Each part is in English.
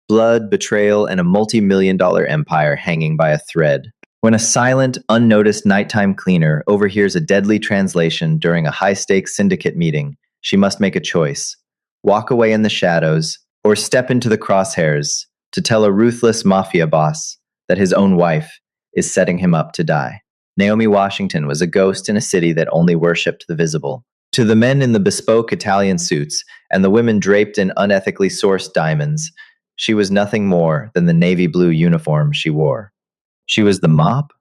blood, betrayal, and a multi-million-dollar empire hanging by a thread. When a silent, unnoticed nighttime cleaner overhears a deadly translation during a high-stakes syndicate meeting, she must make a choice: walk away in the shadows, or step into the crosshairs to tell a ruthless mafia boss that his own wife is setting him up to die. Naomi Washington was a ghost in a city that only worshipped the visible. To the men in the bespoke Italian suits and the women draped in unethically sourced diamonds, she was nothing more than the navy blue uniform she wore. She was the mop,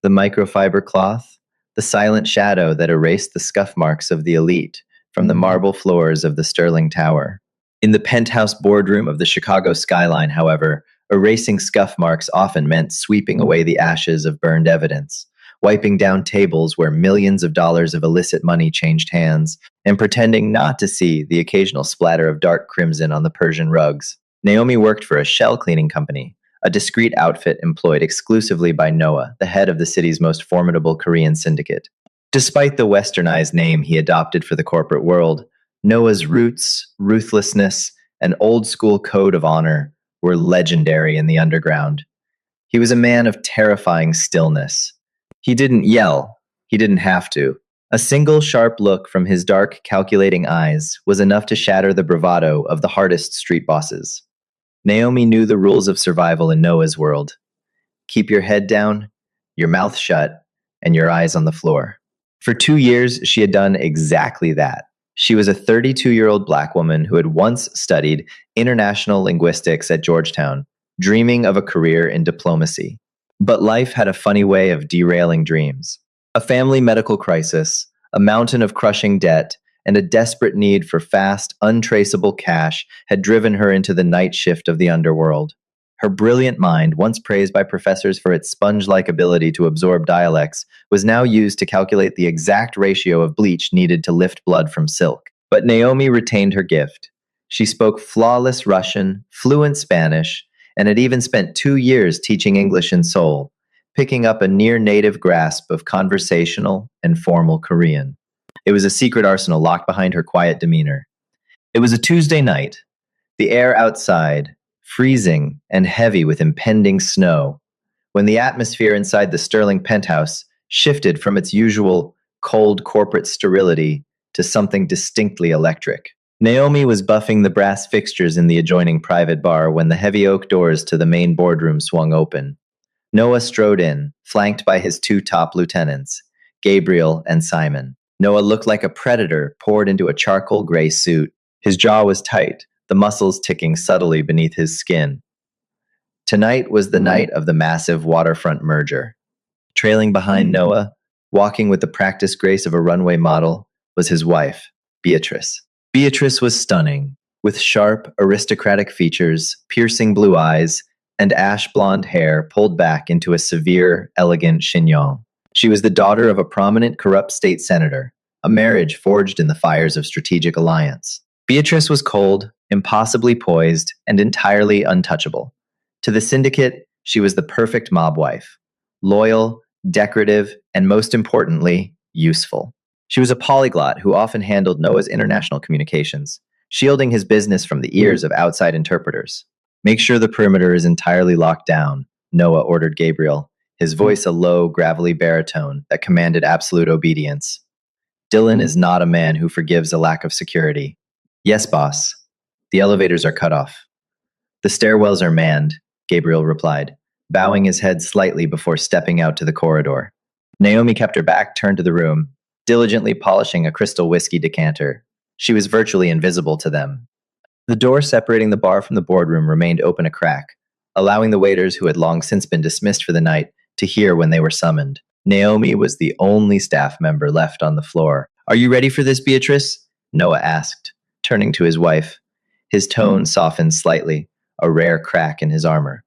the microfiber cloth, the silent shadow that erased the scuff marks of the elite from the marble floors of the Sterling Tower. In the penthouse boardroom of the Chicago skyline, however, erasing scuff marks often meant sweeping away the ashes of burned evidence, wiping down tables where millions of dollars of illicit money changed hands, and pretending not to see the occasional splatter of dark crimson on the Persian rugs. Naomi worked for a shell cleaning company, a discreet outfit employed exclusively by Noah, the head of the city's most formidable Korean syndicate. Despite the westernized name he adopted for the corporate world, Noah's roots, ruthlessness, and old-school code of honor were legendary in the underground. He was a man of terrifying stillness. He didn't yell. He didn't have to. A single sharp look from his dark, calculating eyes was enough to shatter the bravado of the hardest street bosses. Naomi knew the rules of survival in Noah's world. Keep your head down, your mouth shut, and your eyes on the floor. For 2 years, she had done exactly that. She was a 32-year-old black woman who had once studied international linguistics at Georgetown, dreaming of a career in diplomacy. But life had a funny way of derailing dreams. A family medical crisis, a mountain of crushing debt, and a desperate need for fast, untraceable cash had driven her into the night shift of the underworld. Her brilliant mind, once praised by professors for its sponge-like ability to absorb dialects, was now used to calculate the exact ratio of bleach needed to lift blood from silk. But Naomi retained her gift. She spoke flawless Russian, fluent Spanish, and had even spent 2 years teaching English in Seoul, picking up a near-native grasp of conversational and formal Korean. It was a secret arsenal locked behind her quiet demeanor. It was a Tuesday night. The air outside, freezing and heavy with impending snow, when the atmosphere inside the Sterling penthouse shifted from its usual cold corporate sterility to something distinctly electric. Naomi was buffing the brass fixtures in the adjoining private bar when the heavy oak doors to the main boardroom swung open. Noah strode in, flanked by his 2 top lieutenants, Gabriel and Simon. Noah looked like a predator poured into a charcoal gray suit. His jaw was tight, the muscles ticking subtly beneath his skin. Tonight was the night of the massive waterfront merger. Trailing behind Noah, walking with the practiced grace of a runway model, was his wife, Beatrice. Beatrice was stunning, with sharp, aristocratic features, piercing blue eyes, and ash blonde hair pulled back into a severe, elegant chignon. She was the daughter of a prominent corrupt state senator, a marriage forged in the fires of strategic alliance. Beatrice was cold, impossibly poised, and entirely untouchable. To the syndicate, she was the perfect mob wife, loyal, decorative, and most importantly, useful. She was a polyglot who often handled Noah's international communications, shielding his business from the ears of outside interpreters. "Make sure the perimeter is entirely locked down," Noah ordered Gabriel, his voice a low, gravelly baritone that commanded absolute obedience. "Dylan is not a man who forgives a lack of security." "Yes, boss." "The elevators are cut off." "The stairwells are manned," Gabriel replied, bowing his head slightly before stepping out to the corridor. Naomi kept her back turned to the room, diligently polishing a crystal whiskey decanter. She was virtually invisible to them. The door separating the bar from the boardroom remained open a crack, allowing the waiters who had long since been dismissed for the night to hear when they were summoned. Naomi was the only staff member left on the floor. "Are you ready for this, Beatrice?" Noah asked, turning to his wife. His tone softened slightly, a rare crack in his armor.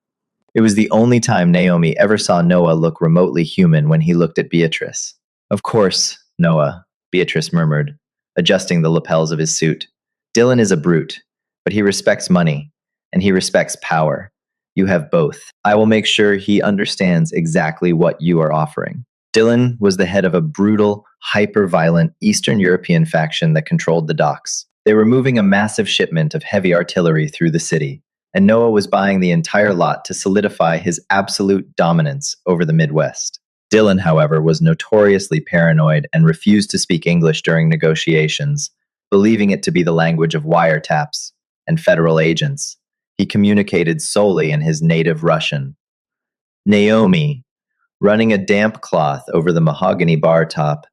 It was the only time Naomi ever saw Noah look remotely human when he looked at Beatrice. "Of course, Noah," Beatrice murmured, adjusting the lapels of his suit. "Dylan is a brute, but he respects money, and he respects power. You have both. I will make sure he understands exactly what you are offering." Dylan was the head of a brutal, hyper-violent Eastern European faction that controlled the docks. They were moving a massive shipment of heavy artillery through the city, and Noah was buying the entire lot to solidify his absolute dominance over the Midwest. Dylan, however, was notoriously paranoid and refused to speak English during negotiations, believing it to be the language of wiretaps and federal agents. He communicated solely in his native Russian. Naomi, running a damp cloth over the mahogany bar top,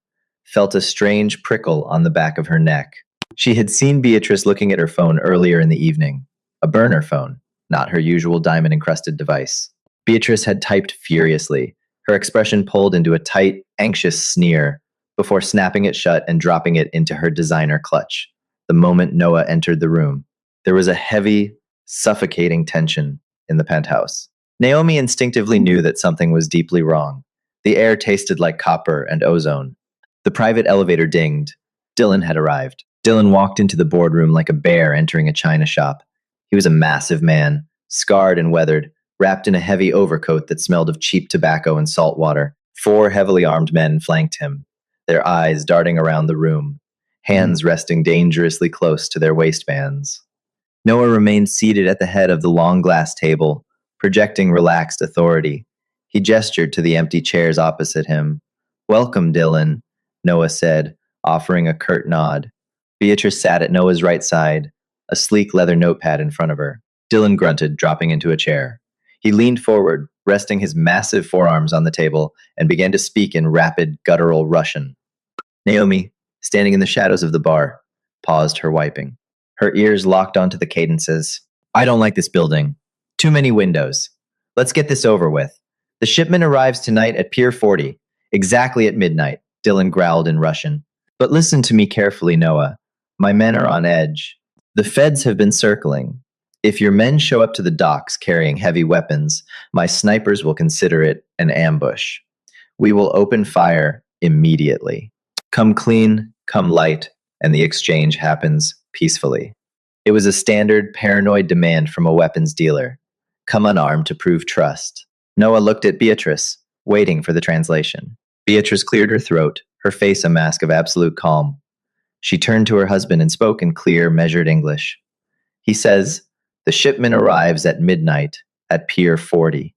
felt a strange prickle on the back of her neck. She had seen Beatrice looking at her phone earlier in the evening, a burner phone, not her usual diamond encrusted device. Beatrice had typed furiously, her expression pulled into a tight, anxious sneer, before snapping it shut and dropping it into her designer clutch. The moment Noah entered the room, there was a heavy, suffocating tension in the penthouse. Naomi instinctively knew that something was deeply wrong. The air tasted like copper and ozone. The private elevator dinged. Dylan had arrived. Dylan walked into the boardroom like a bear entering a china shop. He was a massive man, scarred and weathered, wrapped in a heavy overcoat that smelled of cheap tobacco and salt water. 4 heavily armed men flanked him, their eyes darting around the room, hands resting dangerously close to their waistbands. Noah remained seated at the head of the long glass table, projecting relaxed authority. He gestured to the empty chairs opposite him. "Welcome, Dylan," Noah said, offering a curt nod. Beatrice sat at Noah's right side, a sleek leather notepad in front of her. Dylan grunted, dropping into a chair. He leaned forward, resting his massive forearms on the table, and began to speak in rapid, guttural Russian. Naomi, standing in the shadows of the bar, paused her wiping. Her ears locked onto the cadences. "I don't like this building. Too many windows. Let's get this over with. The shipment arrives tonight at Pier 40, exactly at midnight," Dylan growled in Russian. "But listen to me carefully, Noah. My men are on edge. The feds have been circling. If your men show up to the docks carrying heavy weapons, my snipers will consider it an ambush. We will open fire immediately. Come clean, come light, and the exchange happens peacefully." It was a standard, paranoid demand from a weapons dealer. Come unarmed to prove trust. Noah looked at Beatrice, waiting for the translation. Beatrice cleared her throat, her face a mask of absolute calm. She turned to her husband and spoke in clear, measured English. He says, "The shipment arrives at midnight at Pier 40.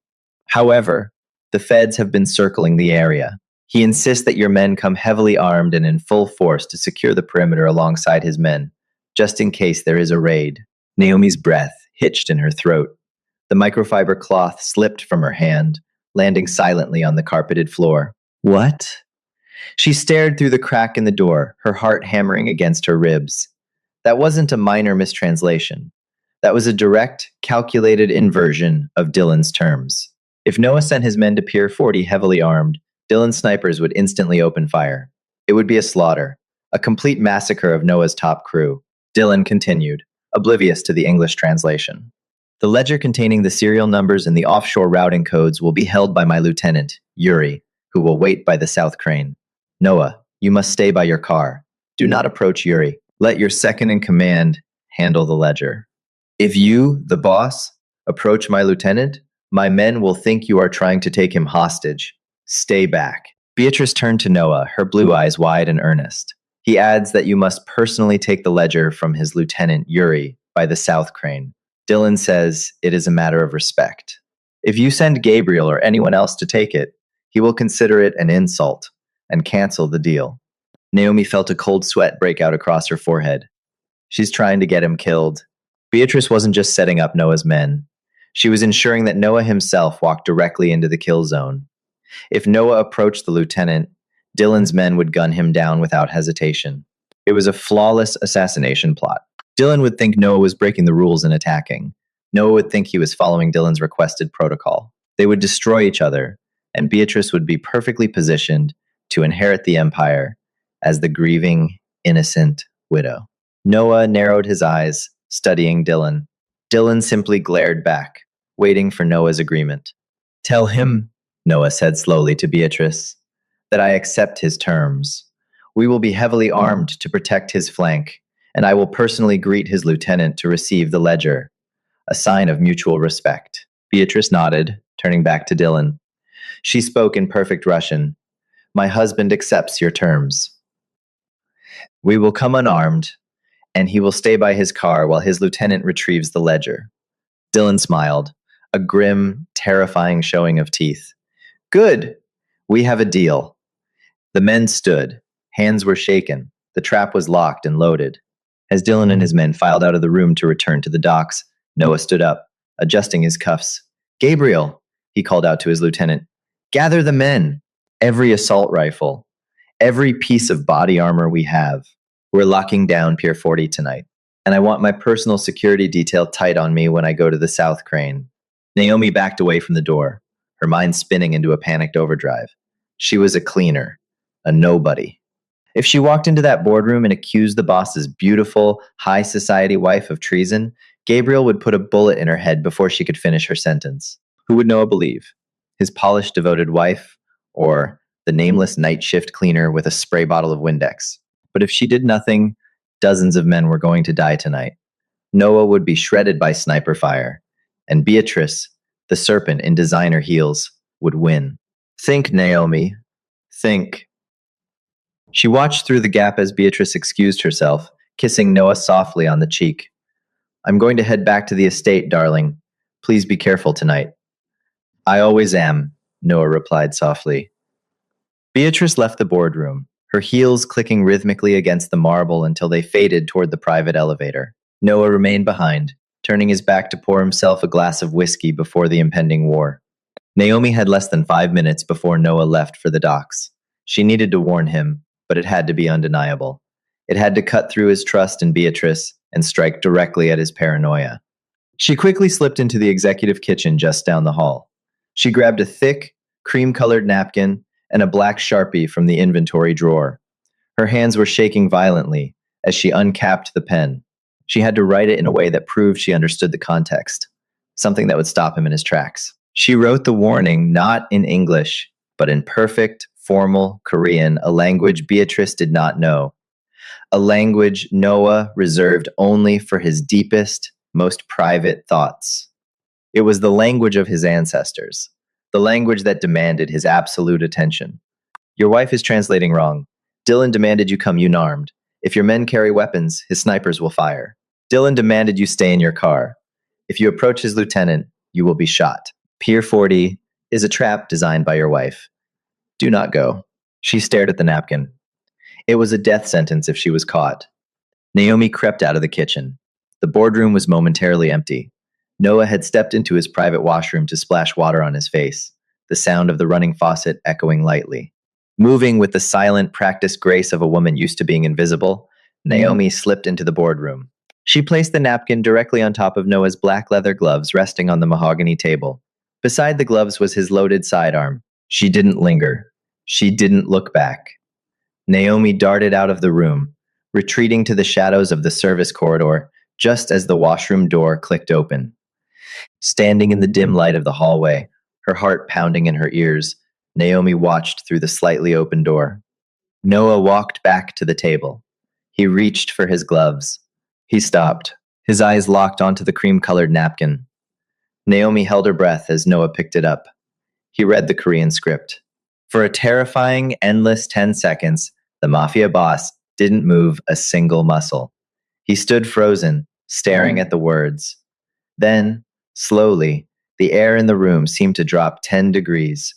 However, the feds have been circling the area. He insists that your men come heavily armed and in full force to secure the perimeter alongside his men, just in case there is a raid." Naomi's breath hitched in her throat. The microfiber cloth slipped from her hand, landing silently on the carpeted floor. "What?" She stared through the crack in the door, her heart hammering against her ribs. That wasn't a minor mistranslation. That was a direct, calculated inversion of Dylan's terms. If Noah sent his men to Pier 40 heavily armed, Dylan's snipers would instantly open fire. It would be a slaughter, a complete massacre of Noah's top crew. Dylan continued, oblivious to the English translation. "The ledger containing the serial numbers and the offshore routing codes will be held by my lieutenant, Yuri, who will wait by the south crane. Noah, you must stay by your car. Do not approach Yuri. Let your second in command handle the ledger. If you, the boss, approach my lieutenant, my men will think you are trying to take him hostage. Stay back." Beatrice turned to Noah, her blue eyes wide and earnest. "He adds that you must personally take the ledger from his lieutenant, Yuri, by the south crane. Dylan says it is a matter of respect. If you send Gabriel or anyone else to take it, he will consider it an insult and cancel the deal." Naomi felt a cold sweat break out across her forehead. She's trying to get him killed. Beatrice wasn't just setting up Noah's men. She was ensuring that Noah himself walked directly into the kill zone. If Noah approached the lieutenant, Dylan's men would gun him down without hesitation. It was a flawless assassination plot. Dylan would think Noah was breaking the rules and attacking. Noah would think he was following Dylan's requested protocol. They would destroy each other, and Beatrice would be perfectly positioned to inherit the empire as the grieving, innocent widow. Noah narrowed his eyes, studying Dylan. Dylan simply glared back, waiting for Noah's agreement. "Tell him," Noah said slowly to Beatrice, "that I accept his terms. We will be heavily armed to protect his flank, and I will personally greet his lieutenant to receive the ledger, a sign of mutual respect." Beatrice nodded, turning back to Dylan. She spoke in perfect Russian. "My husband accepts your terms. We will come unarmed, and he will stay by his car while his lieutenant retrieves the ledger. Dylan smiled, a grim, terrifying showing of teeth. Good. We have a deal. The men stood. Hands were shaken. The trap was locked and loaded. As Dylan and his men filed out of the room to return to the docks, Noah stood up, adjusting his cuffs. Gabriel, he called out to his lieutenant, gather the men. Every assault rifle, every piece of body armor we have. We're locking down Pier 40 tonight. And I want my personal security detail tight on me when I go to the South Crane. Naomi backed away from the door, her mind spinning into a panicked overdrive. She was a cleaner, a nobody. If she walked into that boardroom and accused the boss's beautiful, high society wife of treason, Gabriel would put a bullet in her head before she could finish her sentence. Who would Noah believe? His polished, devoted wife, or the nameless night shift cleaner with a spray bottle of Windex? But if she did nothing, dozens of men were going to die tonight. Noah would be shredded by sniper fire, and Beatrice, the serpent in designer heels, would win. Think, Naomi. Think. She watched through the gap as Beatrice excused herself, kissing Noah softly on the cheek. I'm going to head back to the estate, darling. Please be careful tonight. I always am, Noah replied softly. Beatrice left the boardroom, her heels clicking rhythmically against the marble until they faded toward the private elevator. Noah remained behind, turning his back to pour himself a glass of whiskey before the impending war. Naomi had less than 5 minutes before Noah left for the docks. She needed to warn him, but it had to be undeniable. It had to cut through his trust in Beatrice and strike directly at his paranoia. She quickly slipped into the executive kitchen just down the hall. She grabbed a thick, cream-colored napkin and a black Sharpie from the inventory drawer. Her hands were shaking violently as she uncapped the pen. She had to write it in a way that proved she understood the context, something that would stop him in his tracks. She wrote the warning not in English, but in perfect, formal Korean, a language Beatrice did not know. A language Noah reserved only for his deepest, most private thoughts. It was the language of his ancestors, the language that demanded his absolute attention. Your wife is translating wrong. Dylan demanded you come unarmed. If your men carry weapons, his snipers will fire. Dylan demanded you stay in your car. If you approach his lieutenant, you will be shot. Pier 40 is a trap designed by your wife. Do not go. She stared at the napkin. It was a death sentence if she was caught. Naomi crept out of the kitchen. The boardroom was momentarily empty. Noah had stepped into his private washroom to splash water on his face, the sound of the running faucet echoing lightly. Moving with the silent, practiced grace of a woman used to being invisible, Naomi slipped into the boardroom. She placed the napkin directly on top of Noah's black leather gloves resting on the mahogany table. Beside the gloves was his loaded sidearm. She didn't linger. She didn't look back. Naomi darted out of the room, retreating to the shadows of the service corridor just as the washroom door clicked open. Standing in the dim light of the hallway, her heart pounding in her ears, Naomi watched through the slightly open door. Noah walked back to the table. He reached for his gloves. He stopped, his eyes locked onto the cream-colored napkin. Naomi held her breath as Noah picked it up. He read the Korean script. For a terrifying, endless 10 seconds, the Mafia boss didn't move a single muscle. He stood frozen, staring at the words. Then, slowly, the air in the room seemed to drop 10 degrees.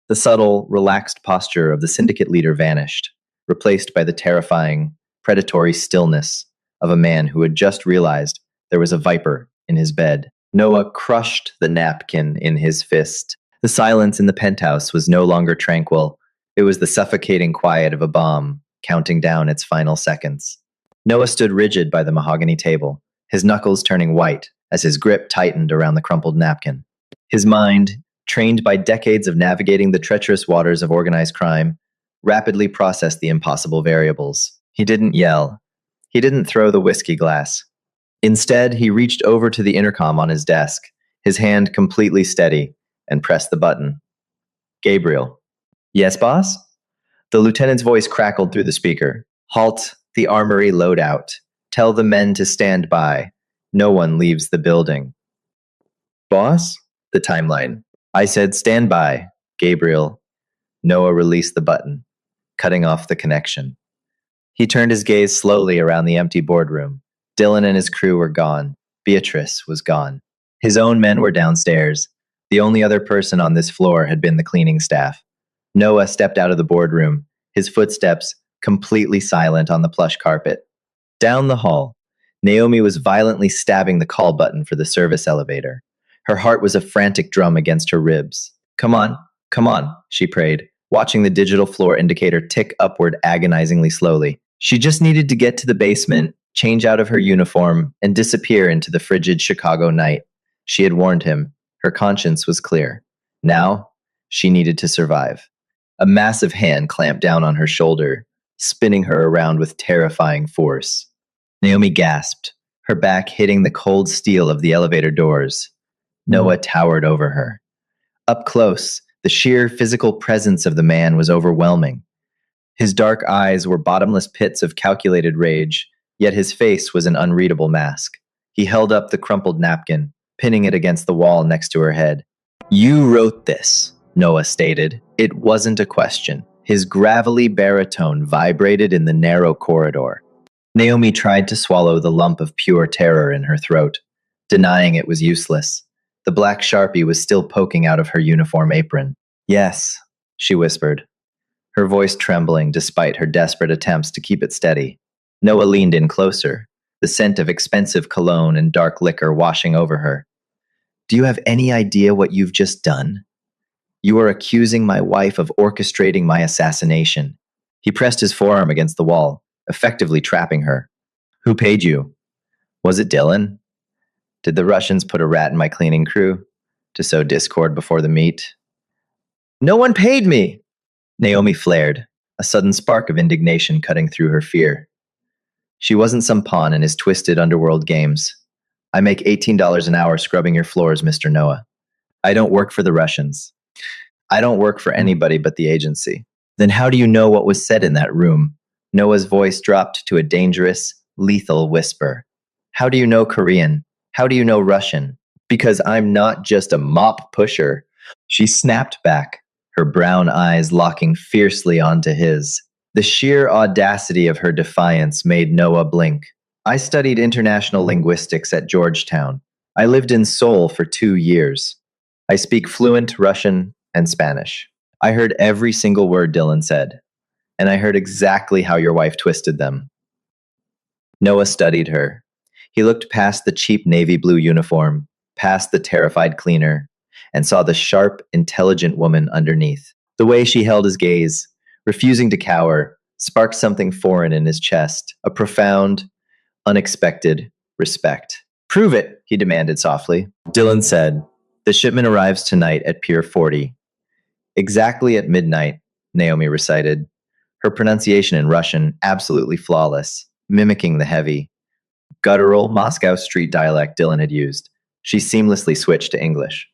The subtle, relaxed posture of the syndicate leader vanished, replaced by the terrifying, predatory stillness of a man who had just realized there was a viper in his bed. Noah crushed the napkin in his fist. The silence in the penthouse was no longer tranquil. It was the suffocating quiet of a bomb, counting down its final seconds. Noah stood rigid by the mahogany table, his knuckles turning white as his grip tightened around the crumpled napkin. His mind, trained by decades of navigating the treacherous waters of organized crime, rapidly processed the impossible variables. He didn't yell. He didn't throw the whiskey glass. Instead, he reached over to the intercom on his desk, his hand completely steady, and pressed the button. Gabriel. Yes, boss? The lieutenant's voice crackled through the speaker. Halt the armory loadout. Tell the men to stand by. No one leaves the building. Boss? The timeline. I said stand by. Gabriel. Noah released the button, cutting off the connection. He turned his gaze slowly around the empty boardroom. Dylan and his crew were gone. Beatrice was gone. His own men were downstairs. The only other person on this floor had been the cleaning staff. Noah stepped out of the boardroom, his footsteps completely silent on the plush carpet. Down the hall, Naomi was violently stabbing the call button for the service elevator. Her heart was a frantic drum against her ribs. Come on, she prayed, watching the digital floor indicator tick upward agonizingly slowly. She just needed to get to the basement, change out of her uniform, and disappear into the frigid Chicago night. She had warned him. Her conscience was clear. Now, she needed to survive. A massive hand clamped down on her shoulder, spinning her around with terrifying force. Naomi gasped, her back hitting the cold steel of the elevator doors. Noah towered over her. Up close, the sheer physical presence of the man was overwhelming. His dark eyes were bottomless pits of calculated rage, yet his face was an unreadable mask. He held up the crumpled napkin, pinning it against the wall next to her head. "You wrote this," Noah stated. It wasn't a question. His gravelly baritone vibrated in the narrow corridor. Naomi tried to swallow the lump of pure terror in her throat. Denying it was useless. The black Sharpie was still poking out of her uniform apron. "Yes," she whispered, her voice trembling despite her desperate attempts to keep it steady. Noah leaned in closer, the scent of expensive cologne and dark liquor washing over her. "Do you have any idea what you've just done? You are accusing my wife of orchestrating my assassination." He pressed his forearm against the wall, effectively trapping her. "Who paid you? Was it Dylan? Did the Russians put a rat in my cleaning crew to sow discord before the meet?" "No one paid me!" Naomi flared, a sudden spark of indignation cutting through her fear. She wasn't some pawn in his twisted underworld games. "I make $18 an hour scrubbing your floors, Mr. Noah. I don't work for the Russians. I don't work for anybody but the agency." "Then how do you know what was said in that room?" Noah's voice dropped to a dangerous, lethal whisper. "How do you know Korean? How do you know Russian?" "Because I'm not just a mop pusher." She snapped back, her brown eyes locking fiercely onto his. The sheer audacity of her defiance made Noah blink. "I studied international linguistics at Georgetown. I lived in Seoul for 2 years. I speak fluent Russian and Spanish. I heard every single word Dylan said, and I heard exactly how your wife twisted them." Noah studied her. He looked past the cheap navy blue uniform, past the terrified cleaner, and saw the sharp, intelligent woman underneath. The way she held his gaze, refusing to cower, sparked something foreign in his chest, a profound, unexpected respect. "Prove it," he demanded softly. Dylan said, "The shipment arrives tonight at Pier 40. Exactly at midnight," Naomi recited, her pronunciation in Russian absolutely flawless, mimicking the heavy, guttural Moscow street dialect Dylan had used. She seamlessly switched to English.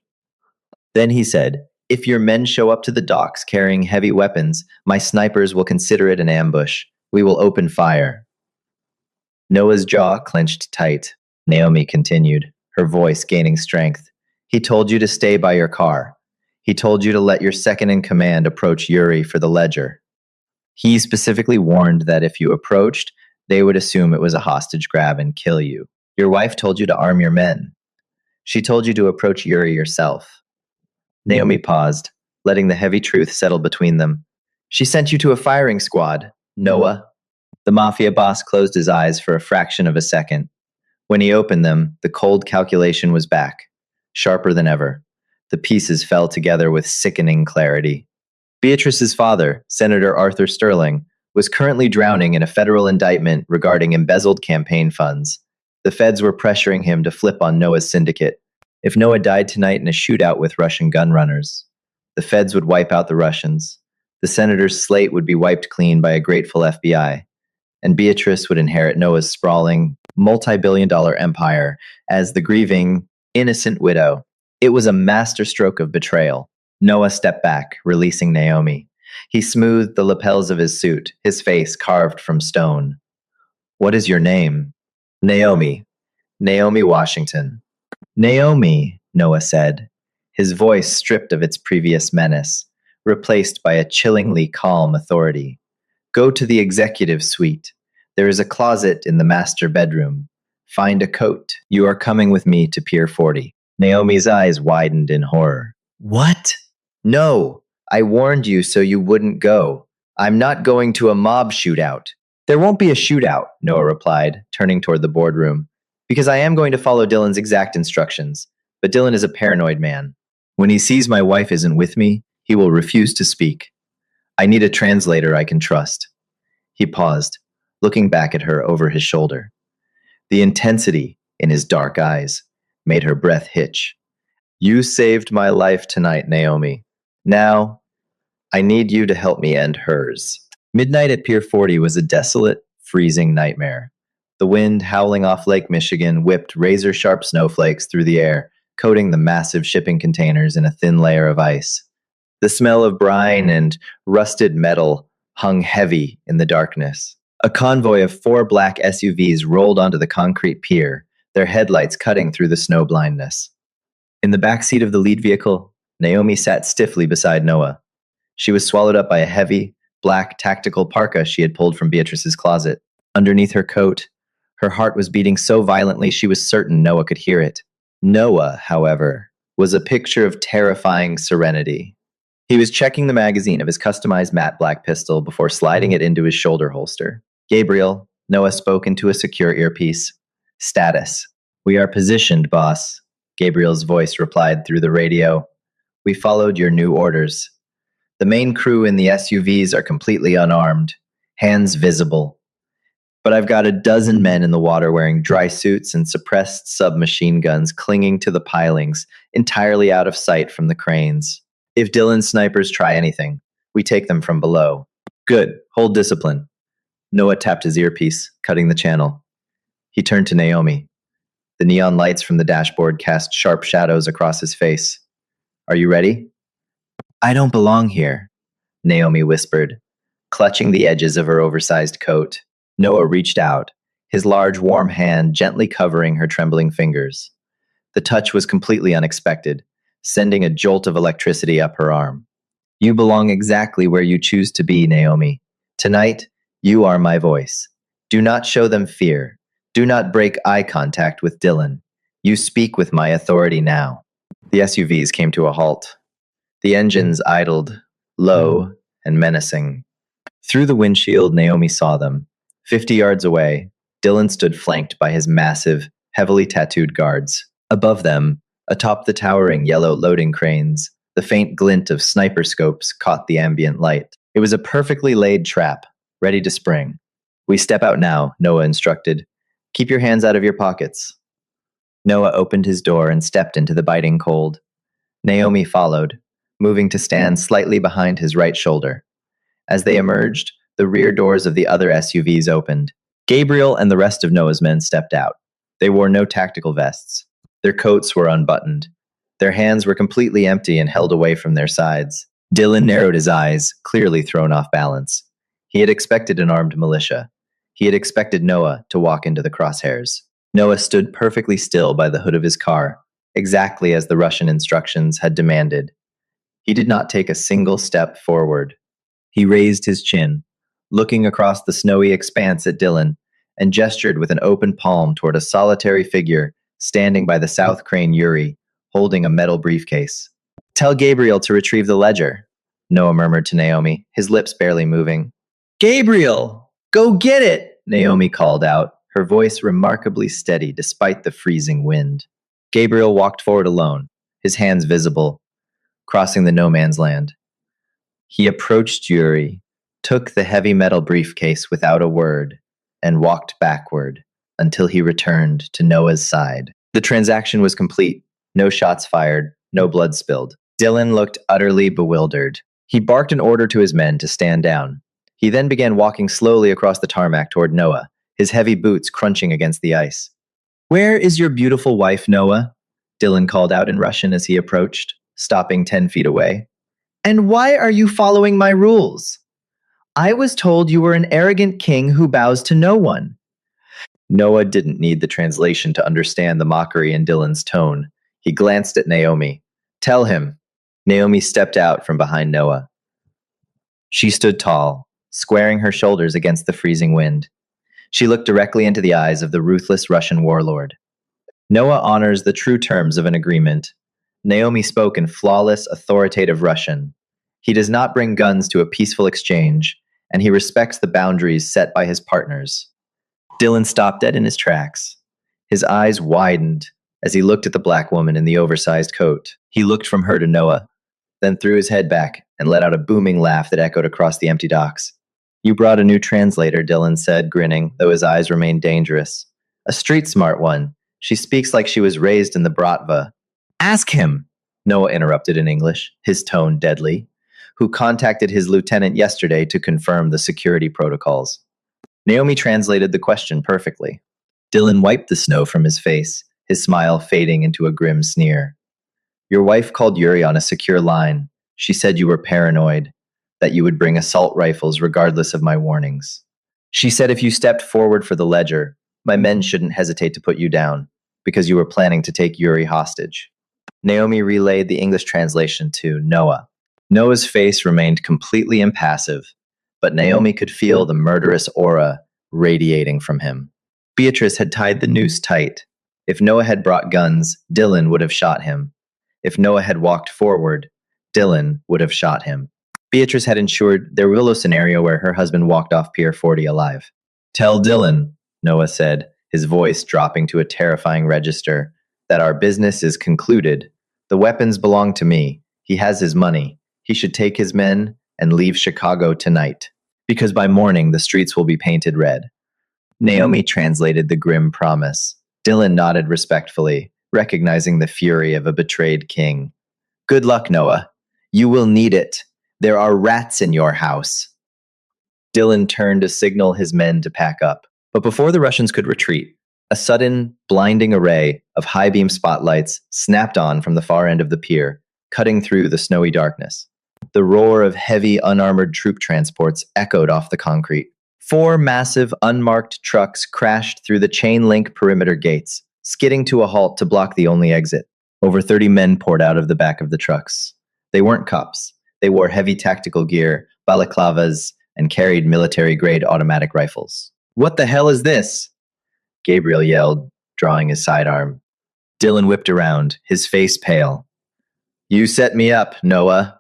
Then he said, "If your men show up to the docks carrying heavy weapons, my snipers will consider it an ambush. We will open fire." Noah's jaw clenched tight. Naomi continued, her voice gaining strength. "He told you to stay by your car. He told you to let your second in command approach Yuri for the ledger. He specifically warned that if you approached, they would assume it was a hostage grab and kill you. Your wife told you to arm your men. She told you to approach Yuri yourself." Naomi paused, letting the heavy truth settle between them. "She sent you to a firing squad, Noah." The Mafia boss closed his eyes for a fraction of a second. When he opened them, the cold calculation was back, sharper than ever. The pieces fell together with sickening clarity. Beatrice's father, Senator Arthur Sterling, was currently drowning in a federal indictment regarding embezzled campaign funds. The feds were pressuring him to flip on Noah's syndicate. If Noah died tonight in a shootout with Russian gun runners, the feds would wipe out the Russians. The senator's slate would be wiped clean by a grateful FBI, and Beatrice would inherit Noah's sprawling, multi-billion-dollar empire as the grieving, innocent widow. It was a masterstroke of betrayal. Noah stepped back, releasing Naomi. He smoothed the lapels of his suit, his face carved from stone. "What is your name?" "Naomi. Naomi Washington." "Naomi," Noah said, his voice stripped of its previous menace, replaced by a chillingly calm authority. "Go to the executive suite. There is a closet in the master bedroom. Find a coat. You are coming with me to Pier 40. Naomi's eyes widened in horror. What? No, I warned you so you wouldn't go. I'm not going to a mob shootout. There won't be a shootout, Noah replied, turning toward the boardroom, because I am going to follow Dylan's exact instructions. But Dylan is a paranoid man. When he sees my wife isn't with me, he will refuse to speak. I need a translator I can trust. He paused, looking back at her over his shoulder. The intensity in his dark eyes made her breath hitch. You saved my life tonight, Naomi. Now, I need you to help me end hers. Midnight at Pier 40 was a desolate, freezing nightmare. The wind howling off Lake Michigan whipped razor sharp snowflakes through the air, coating the massive shipping containers in a thin layer of ice. The smell of brine and rusted metal hung heavy in the darkness. A convoy of 4 black SUVs rolled onto the concrete pier, their headlights cutting through the snow blindness. In the back seat of the lead vehicle, Naomi sat stiffly beside Noah. She was swallowed up by a heavy, black tactical parka she had pulled from Beatrice's closet. Underneath her coat, her heart was beating so violently she was certain Noah could hear it. Noah, however, was a picture of terrifying serenity. He was checking the magazine of his customized matte black pistol before sliding it into his shoulder holster. Gabriel, Noah spoke into a secure earpiece. Status. We are positioned, boss, Gabriel's voice replied through the radio. We followed your new orders. The main crew in the SUVs are completely unarmed, hands visible. But I've got a dozen men in the water wearing dry suits and suppressed submachine guns clinging to the pilings, entirely out of sight from the cranes. If Dylan's snipers try anything, we take them from below. Good, hold discipline. Noah tapped his earpiece, cutting the channel. He turned to Naomi. The neon lights from the dashboard cast sharp shadows across his face. Are you ready? I don't belong here, Naomi whispered, clutching the edges of her oversized coat. Noah reached out, his large, warm hand gently covering her trembling fingers. The touch was completely unexpected, sending a jolt of electricity up her arm. You belong exactly where you choose to be, Naomi. Tonight, you are my voice. Do not show them fear. Do not break eye contact with Dylan. You speak with my authority now. The SUVs came to a halt. The engines idled, low and menacing. Through the windshield, Naomi saw them. 50 yards away, Dylan stood flanked by his massive, heavily tattooed guards. Above them, atop the towering yellow loading cranes, the faint glint of sniper scopes caught the ambient light. It was a perfectly laid trap, ready to spring. We step out now, Noah instructed. Keep your hands out of your pockets. Noah opened his door and stepped into the biting cold. Naomi followed, moving to stand slightly behind his right shoulder. As they emerged, the rear doors of the other SUVs opened. Gabriel and the rest of Noah's men stepped out. They wore no tactical vests. Their coats were unbuttoned. Their hands were completely empty and held away from their sides. Dylan narrowed his eyes, clearly thrown off balance. He had expected an armed militia. He had expected Noah to walk into the crosshairs. Noah stood perfectly still by the hood of his car, exactly as the Russian instructions had demanded. He did not take a single step forward. He raised his chin, looking across the snowy expanse at Dylan, and gestured with an open palm toward a solitary figure standing by the south crane Yuri, holding a metal briefcase. Tell Gabriel to retrieve the ledger, Noah murmured to Naomi, his lips barely moving. Gabriel, go get it, Naomi called out, her voice remarkably steady despite the freezing wind. Gabriel walked forward alone, his hands visible, crossing the no man's land. He approached Yuri, took the heavy metal briefcase without a word, and walked backward until he returned to Noah's side. The transaction was complete. No shots fired, no blood spilled. Dylan looked utterly bewildered. He barked an order to his men to stand down. He then began walking slowly across the tarmac toward Noah, his heavy boots crunching against the ice. Where is your beautiful wife, Noah? Dylan called out in Russian as he approached, stopping 10 feet away. And why are you following my rules? I was told you were an arrogant king who bows to no one. Noah didn't need the translation to understand the mockery in Dylan's tone. He glanced at Naomi. Tell him. Naomi stepped out from behind Noah. She stood tall, squaring her shoulders against the freezing wind. She looked directly into the eyes of the ruthless Russian warlord. Noah honors the true terms of an agreement. Naomi spoke in flawless, authoritative Russian. He does not bring guns to a peaceful exchange, and he respects the boundaries set by his partners. Dylan stopped dead in his tracks. His eyes widened as he looked at the black woman in the oversized coat. He looked from her to Noah, then threw his head back and let out a booming laugh that echoed across the empty docks. You brought a new translator, Dylan said, grinning, though his eyes remained dangerous. A street smart one. She speaks like she was raised in the Bratva. Ask him, Noah interrupted in English, his tone deadly, who contacted his lieutenant yesterday to confirm the security protocols. Naomi translated the question perfectly. Dylan wiped the snow from his face, his smile fading into a grim sneer. Your wife called Yuri on a secure line. She said you were paranoid, that you would bring assault rifles regardless of my warnings. She said if you stepped forward for the ledger, my men shouldn't hesitate to put you down, because you were planning to take Yuri hostage. Naomi relayed the English translation to Noah. Noah's face remained completely impassive, but Naomi could feel the murderous aura radiating from him. Beatrice had tied the noose tight. If Noah had brought guns, Dylan would have shot him. If Noah had walked forward, Dylan would have shot him. Beatrice had ensured there will a scenario where her husband walked off Pier 40 alive. Tell Dylan, Noah said, his voice dropping to a terrifying register, that our business is concluded. The weapons belong to me. He has his money. He should take his men and leave Chicago tonight, because by morning the streets will be painted red. Naomi translated the grim promise. Dylan nodded respectfully, recognizing the fury of a betrayed king. Good luck, Noah. You will need it. There are rats in your house. Dylan turned to signal his men to pack up. But before the Russians could retreat, a sudden, blinding array of high-beam spotlights snapped on from the far end of the pier, cutting through the snowy darkness. The roar of heavy, unarmored troop transports echoed off the concrete. 4 massive, unmarked trucks crashed through the chain-link perimeter gates, skidding to a halt to block the only exit. Over 30 men poured out of the back of the trucks. They weren't cops. They wore heavy tactical gear, balaclavas, and carried military-grade automatic rifles. What the hell is this? Gabriel yelled, drawing his sidearm. Dylan whipped around, his face pale. You set me up, Noah,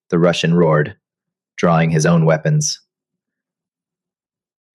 the Russian roared, drawing his own weapons.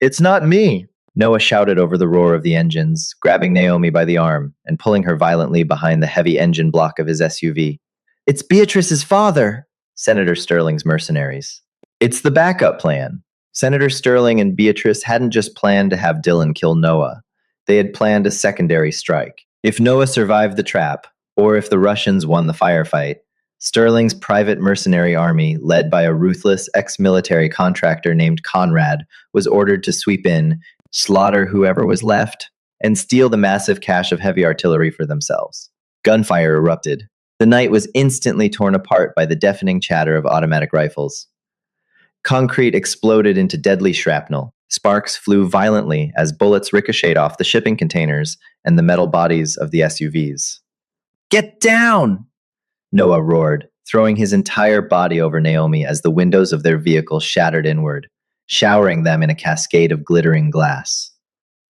It's not me, Noah shouted over the roar of the engines, grabbing Naomi by the arm and pulling her violently behind the heavy engine block of his SUV. It's Beatrice's father, Senator Sterling's mercenaries. It's the backup plan. Senator Sterling and Beatrice hadn't just planned to have Dylan kill Noah. They had planned a secondary strike. If Noah survived the trap, or if the Russians won the firefight, Sterling's private mercenary army, led by a ruthless ex-military contractor named Conrad, was ordered to sweep in, slaughter whoever was left, and steal the massive cache of heavy artillery for themselves. Gunfire erupted. The night was instantly torn apart by the deafening chatter of automatic rifles. Concrete exploded into deadly shrapnel. Sparks flew violently as bullets ricocheted off the shipping containers and the metal bodies of the SUVs. Get down! Noah roared, throwing his entire body over Naomi as the windows of their vehicle shattered inward, showering them in a cascade of glittering glass.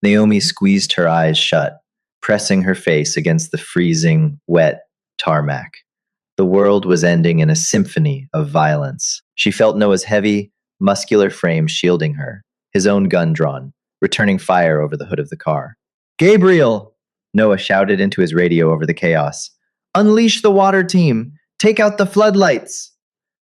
Naomi squeezed her eyes shut, pressing her face against the freezing, wet tarmac. The world was ending in a symphony of violence. She felt Noah's heavy, muscular frame shielding her, his own gun drawn, returning fire over the hood of the car. Gabriel! Noah shouted into his radio over the chaos. Unleash the water team! Take out the floodlights!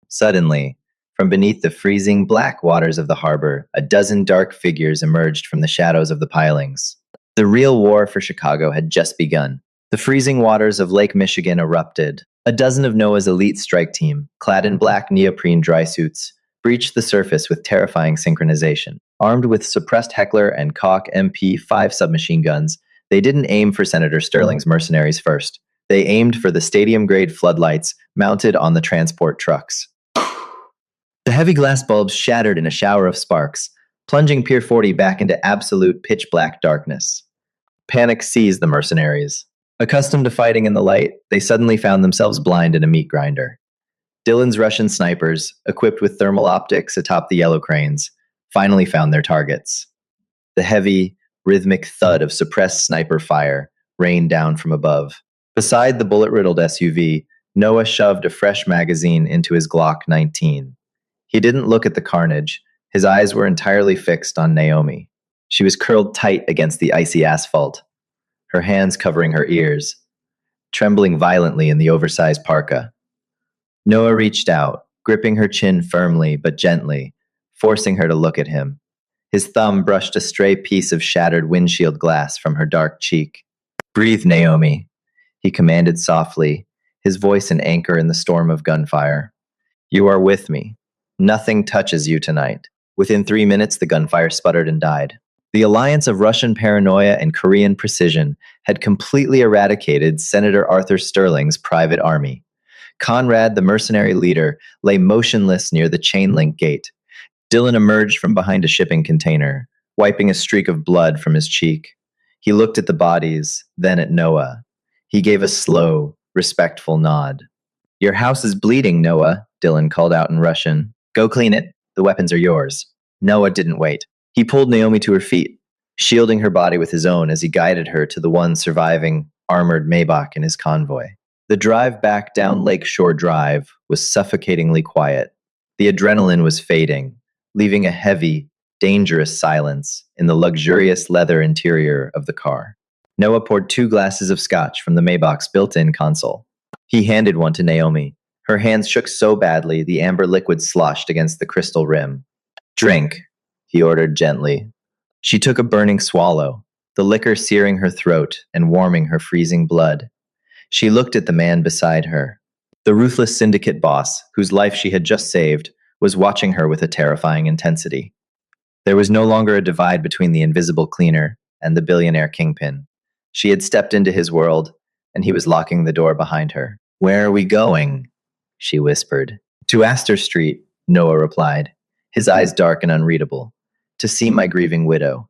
Suddenly, from beneath the freezing black waters of the harbor, a dozen dark figures emerged from the shadows of the pilings. The real war for Chicago had just begun. The freezing waters of Lake Michigan erupted. A dozen of Noah's elite strike team, clad in black neoprene dry suits, breached the surface with terrifying synchronization. Armed with suppressed Heckler and Koch MP5 submachine guns, they didn't aim for Senator Sterling's mercenaries first. They aimed for the stadium-grade floodlights mounted on the transport trucks. The heavy glass bulbs shattered in a shower of sparks, plunging Pier 40 back into absolute pitch-black darkness. Panic seized the mercenaries. Accustomed to fighting in the light, they suddenly found themselves blind in a meat grinder. Dylan's Russian snipers, equipped with thermal optics atop the yellow cranes, finally found their targets. The heavy, rhythmic thud of suppressed sniper fire rained down from above. Beside the bullet-riddled SUV, Noah shoved a fresh magazine into his Glock 19. He didn't look at the carnage. His eyes were entirely fixed on Naomi. She was curled tight against the icy asphalt, her hands covering her ears, trembling violently in the oversized parka. Noah reached out, gripping her chin firmly but gently, forcing her to look at him. His thumb brushed a stray piece of shattered windshield glass from her dark cheek. "Breathe, Naomi," he commanded softly, his voice an anchor in the storm of gunfire. "You are with me. Nothing touches you tonight." Within 3 minutes, the gunfire sputtered and died. The alliance of Russian paranoia and Korean precision had completely eradicated Senator Arthur Sterling's private army. Conrad, the mercenary leader, lay motionless near the chain link gate. Dylan emerged from behind a shipping container, wiping a streak of blood from his cheek. He looked at the bodies, then at Noah. He gave a slow, respectful nod. "Your house is bleeding, Noah," Dylan called out in Russian. "Go clean it. The weapons are yours." Noah didn't wait. He pulled Naomi to her feet, shielding her body with his own as he guided her to the one surviving armored Maybach in his convoy. The drive back down Lakeshore Drive was suffocatingly quiet. The adrenaline was fading, leaving a heavy, dangerous silence in the luxurious leather interior of the car. Noah poured 2 glasses of scotch from the Maybach's built-in console. He handed one to Naomi. Her hands shook so badly the amber liquid sloshed against the crystal rim. "Drink," he ordered gently. She took a burning swallow, the liquor searing her throat and warming her freezing blood. She looked at the man beside her. The ruthless syndicate boss, whose life she had just saved, was watching her with a terrifying intensity. There was no longer a divide between the invisible cleaner and the billionaire kingpin. She had stepped into his world, and he was locking the door behind her. "Where are we going?" she whispered. "To Astor Street," Noah replied, his eyes dark and unreadable. "To see my grieving widow."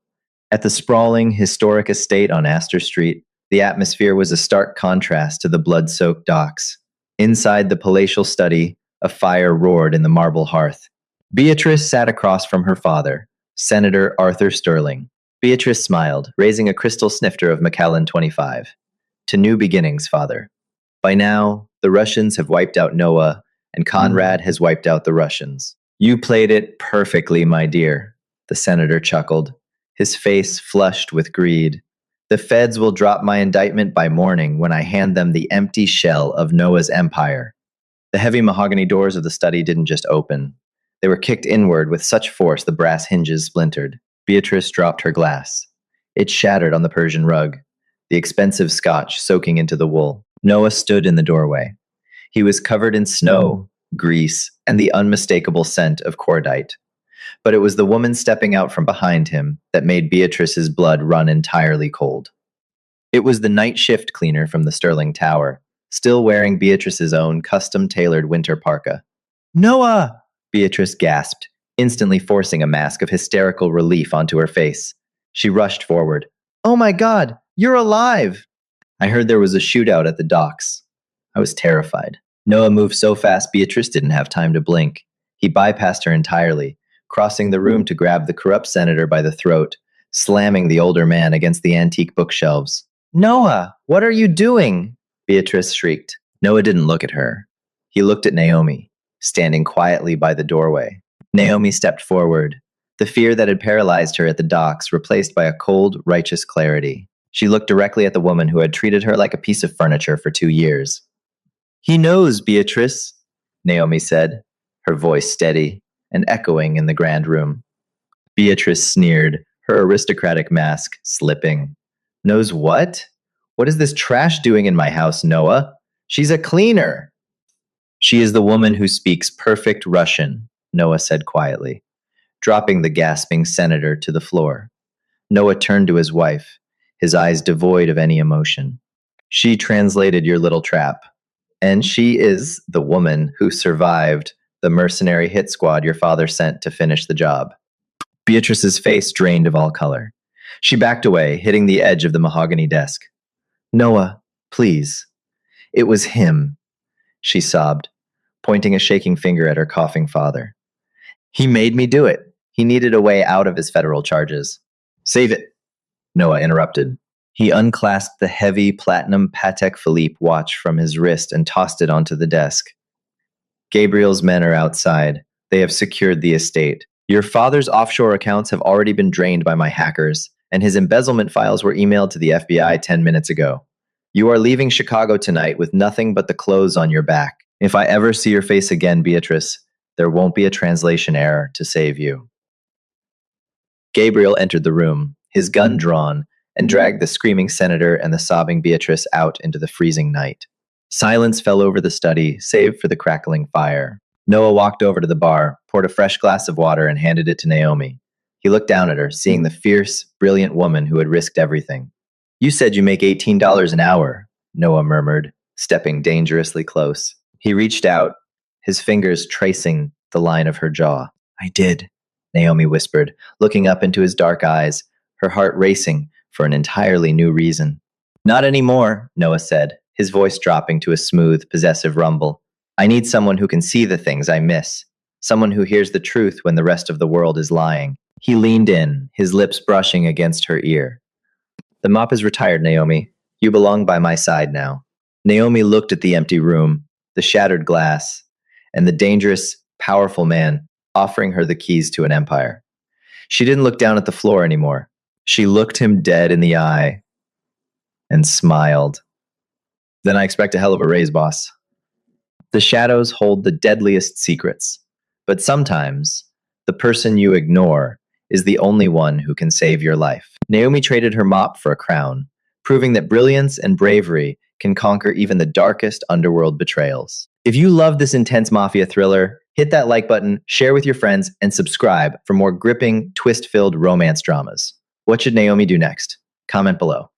At the sprawling, historic estate on Astor Street, the atmosphere was a stark contrast to the blood-soaked docks. Inside the palatial study, a fire roared in the marble hearth. Beatrice sat across from her father, Senator Arthur Sterling. Beatrice smiled, raising a crystal snifter of Macallan 25. "To new beginnings, father. By now, the Russians have wiped out Noah, and Conrad has wiped out the Russians." "You played it perfectly, my dear," the senator chuckled, his face flushed with greed. "The feds will drop my indictment by morning when I hand them the empty shell of Noah's empire." The heavy mahogany doors of the study didn't just open. They were kicked inward with such force the brass hinges splintered. Beatrice dropped her glass. It shattered on the Persian rug, the expensive scotch soaking into the wool. Noah stood in the doorway. He was covered in snow, grease, and the unmistakable scent of cordite. But it was the woman stepping out from behind him that made Beatrice's blood run entirely cold. It was the night shift cleaner from the Sterling Tower, still wearing Beatrice's own custom-tailored winter parka. "Noah!" Beatrice gasped, instantly forcing a mask of hysterical relief onto her face. She rushed forward. "Oh my God, you're alive!" "I heard there was a shootout at the docks." I was terrified. Noah moved so fast Beatrice didn't have time to blink. He bypassed her entirely, crossing the room to grab the corrupt senator by the throat, slamming the older man against the antique bookshelves. "Noah, what are you doing?" Beatrice shrieked. Noah didn't look at her. He looked at Naomi, standing quietly by the doorway. Naomi stepped forward, the fear that had paralyzed her at the docks replaced by a cold, righteous clarity. She looked directly at the woman who had treated her like a piece of furniture for 2 years. "He knows, Beatrice," Naomi said, her voice steady and echoing in the grand room. Beatrice sneered, her aristocratic mask slipping. "Knows what? What is this trash doing in my house, Noah? She's a cleaner." "She is the woman who speaks perfect Russian," Noah said quietly, dropping the gasping senator to the floor. Noah turned to his wife, his eyes devoid of any emotion. "She translated your little trap, and she is the woman who survived the mercenary hit squad your father sent to finish the job." Beatrice's face drained of all color. She backed away, hitting the edge of the mahogany desk. "Noah, please. It was him," she sobbed, pointing a shaking finger at her coughing father. "He made me do it. He needed a way out of his federal charges." "Save it," Noah interrupted. He unclasped the heavy platinum Patek Philippe watch from his wrist and tossed it onto the desk. Gabriel's men are outside. They have secured the estate. Your father's offshore accounts have already been drained by my hackers, and his embezzlement files were emailed to the FBI 10 minutes ago. You are leaving Chicago tonight with nothing but the clothes on your back. If I ever see your face again, Beatrice, there won't be a translation error to save you. Gabriel entered the room, his gun drawn, and dragged the screaming senator and the sobbing Beatrice out into the freezing night. Silence fell over the study, save for the crackling fire. Noah walked over to the bar, poured a fresh glass of water, and handed it to Naomi. He looked down at her, seeing the fierce, brilliant woman who had risked everything. You said you make $18 an hour, Noah murmured, stepping dangerously close. He reached out, his fingers tracing the line of her jaw. I did, Naomi whispered, looking up into his dark eyes, her heart racing for an entirely new reason. Not anymore, Noah said, his voice dropping to a smooth, possessive rumble. I need someone who can see the things I miss, someone who hears the truth when the rest of the world is lying. He leaned in, his lips brushing against her ear. The mop is retired, Naomi. You belong by my side now. Naomi looked at the empty room, the shattered glass, and the dangerous, powerful man offering her the keys to an empire. She didn't look down at the floor anymore. She looked him dead in the eye and smiled. Then I expect a hell of a raise, boss. The shadows hold the deadliest secrets, but sometimes the person you ignore is the only one who can save your life. Naomi traded her mop for a crown, proving that brilliance and bravery can conquer even the darkest underworld betrayals. If you love this intense mafia thriller, hit that like button, share with your friends, and subscribe for more gripping, twist-filled romance dramas. What should Naomi do next? Comment below.